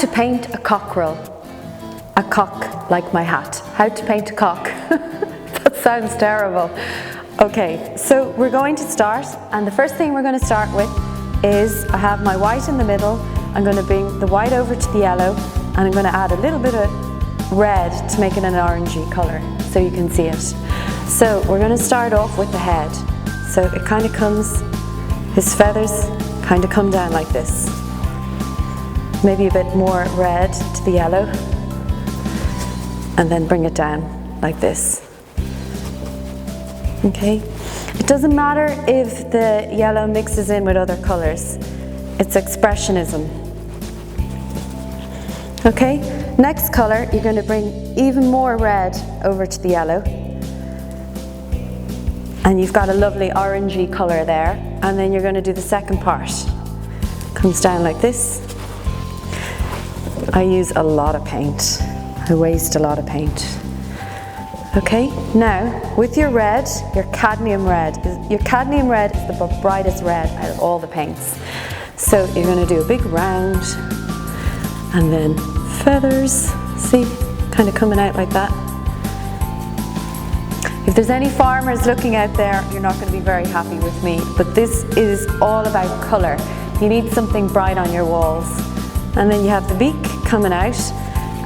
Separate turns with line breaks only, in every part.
to paint a cockerel. A cock like my hat. How to paint a cock. That sounds terrible. Okay, so we're going to start, and the first thing we're going to start with is I have my white in the middle. I'm going to bring the white over to the yellow, and I'm going to add a little bit of red to make it an orangey colour so you can see it. So we're going to start off with the head. So it kind of comes, his feathers kind of come down like this. Maybe a bit more red to the yellow, and then bring it down like this. Okay, it doesn't matter if the yellow mixes in with other colours, it's expressionism. Okay, next colour, you're going to bring even more red over to the yellow, and you've got a lovely orangey colour there, and then you're going to do the second part. Comes down like this. I use a lot of paint. I waste a lot of paint. Okay, now with your red, your cadmium red is the brightest red out of all the paints. So you're going to do a big round, and then feathers, see, kind of coming out like that. If there's any farmers looking out there, you're not going to be very happy with me, but this is all about colour. You need something bright on your walls. And then you have the beak coming out,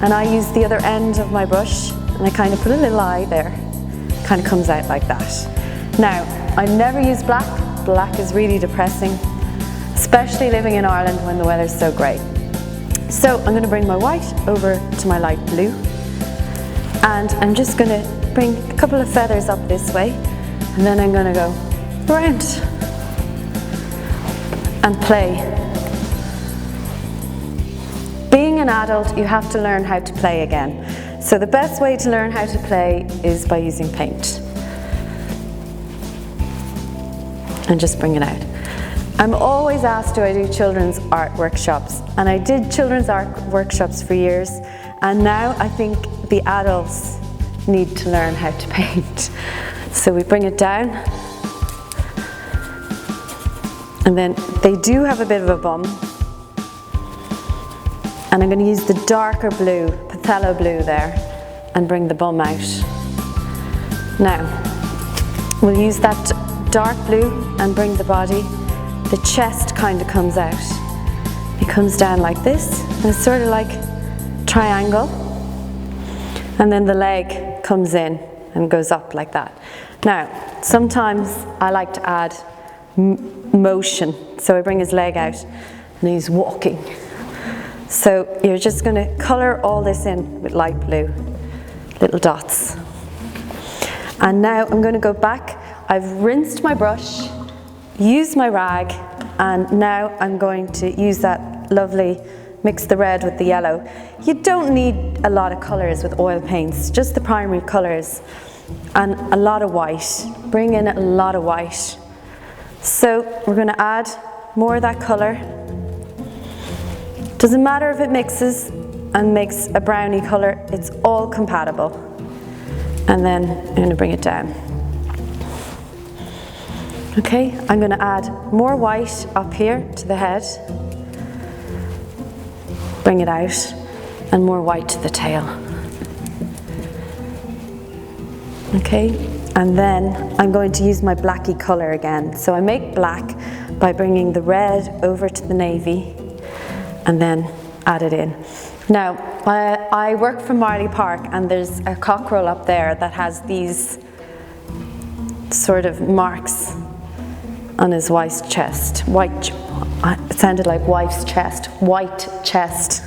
and I use the other end of my brush and I kind of put a little eye there. Kind of comes out like that. Now, I never use black. Black is really depressing, especially living in Ireland when the weather's so great. So I'm going to bring my white over to my light blue, and I'm just going to bring a couple of feathers up this way, and then I'm going to go around and play. Being an adult, you have to learn how to play again. So the best way to learn how to play is by using paint. And just bring it out. I'm always asked, do I do children's art workshops? And I did children's art workshops for years, and now I think the adults need to learn how to paint. So we bring it down, and then they do have a bit of a bum. And I'm going to use the darker blue, Pathello blue there, and bring the bum out. Now, we'll use that dark blue and bring the body. The chest kind of comes out. It comes down like this, and it's sort of like triangle. And then the leg comes in and goes up like that. Now, sometimes I like to add motion. So I bring his leg out, and he's walking. So you're just going to colour all this in with light blue, little dots. And now I'm going to go back. I've rinsed my brush, used my rag, and now I'm going to use that lovely, mix the red with the yellow. You don't need a lot of colours with oil paints, just the primary colours, and a lot of white. Bring in a lot of white. So we're going to add more of that colour. Doesn't matter if it mixes and makes a brownie colour, it's all compatible. And then I'm going to bring it down. Okay, I'm going to add more white up here to the head. Bring it out, and more white to the tail. Okay, and then I'm going to use my blacky colour again. So I make black by bringing the red over to the navy, and then add it in. Now, I work from Marley Park, and there's a cockerel up there that has these sort of marks on his wife's chest. It sounded like wife's chest, white chest.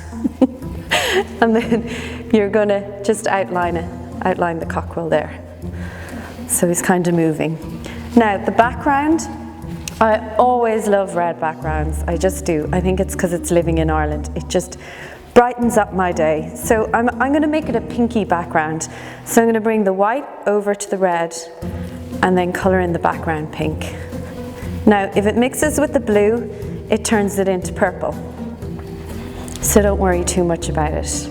And then you're gonna just outline the cockerel there. So he's kind of moving. Now, the background, I always love red backgrounds, I just do. I think it's because it's living in Ireland. It just brightens up my day. So I'm going to make it a pinky background. So I'm going to bring the white over to the red and then colour in the background pink. Now, if it mixes with the blue, it turns it into purple. So don't worry too much about it.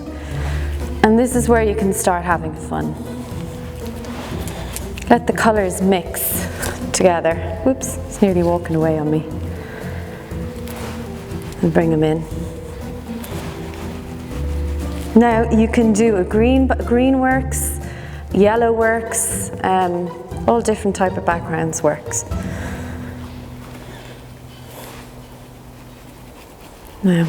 And this is where you can start having fun. Let the colours mix together. Whoops, it's nearly walking away on me. And bring them in. Now you can do a green works, yellow works, all different type of backgrounds works. Now,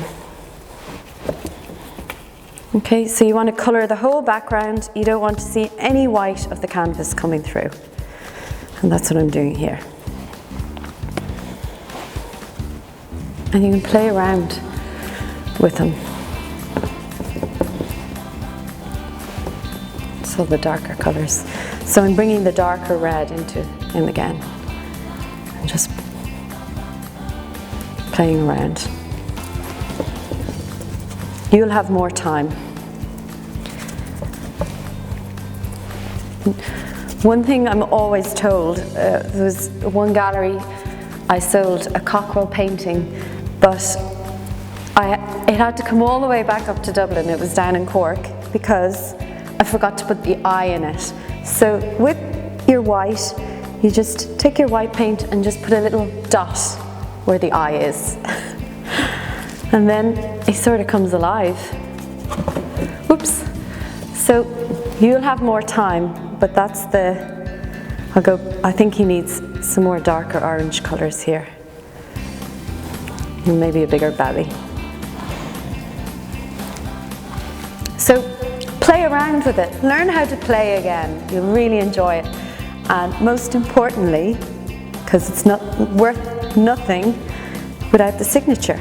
okay, so you want to colour the whole background. You don't want to see any white of the canvas coming through. And that's what I'm doing here. And you can play around with them. So the darker colours. So I'm bringing the darker red in again. And just playing around. You'll have more time. One thing I'm always told, there was one gallery I sold a Cockerel painting, but it had to come all the way back up to Dublin. It was down in Cork because I forgot to put the eye in it. So with your white, you just take your white paint and just put a little dot where the eye is. And then it sort of comes alive. Whoops. So you'll have more time, but that's I think he needs some more darker orange colours here. And maybe a bigger belly. So play around with it. Learn how to play again. You'll really enjoy it. And most importantly, because it's not worth nothing without the signature.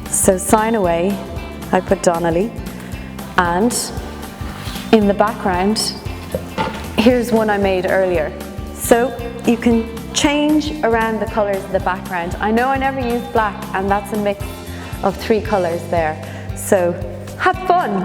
So sign away, I put Donnelly, and in the background, here's one I made earlier. So you can change around the colours of the background. I know I never used black, and that's a mix of 3 colours there. So have fun.